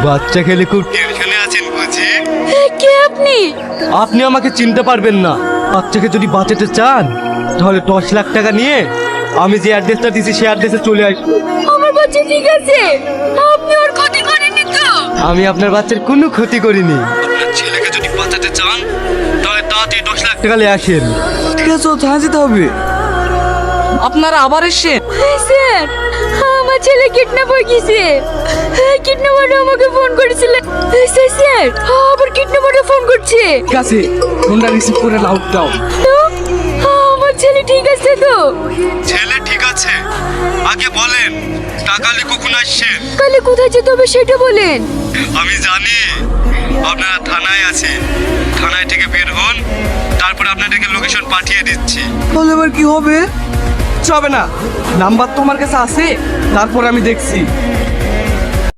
বাচ্চা খেলে খুব টেনশনে আছেন বুঝি? কে আপনি? আপনি আমাকে চিনতে পারবেন না। বাচ্চাকে যদি বাঁচাতে চান তাহলে 10 লাখ টাকা নিয়ে আমি যে অ্যাড্রেসটা দিয়েছি সেই অ্যাড্রেসে চলে আসবো। আমার বাচ্চা ঠিক আছে, আপনি ওর ক্ষতি করেননি তো? আমি আপনার বাচ্চার কোনো ক্ষতি করিনি। আপনার ছেলেকে যদি বাঁচাতে চান তাহলে তাড়াতাড়ি 10 লাখ টাকা নিয়ে আসেন। ঠিক আছে, কোথায় যেতে হবে? আপনারা আবার এসেছেন? স্যার, আমার ছেলে কিডন্যাপ হয়ে গেছে। কিডন্যাপাররা আমাকে ফোন করেছিল। স্যার, আবার কিডন্যাপাররা ফোন করছে। ঠিক আছে, ফোনটা রিসিভ করে লাউড দাও। আমার ছেলে ঠিক আছে তো? ছেলে ঠিক আছে, আগে বলেন টাকালি কখন আসছেন? কালে কোথায় যেতে হবে সেটা বলেন। আমি জানি আপনারা থানায় আছেন। থানায় থেকে বের হন, তারপর আপনাদেরকে লোকেশন পাঠিয়ে দিচ্ছি। তাহলে এবার কি হবে? হবে না, নাম্বার তো আমার কাছে আছে, তারপর আমি দেখছি।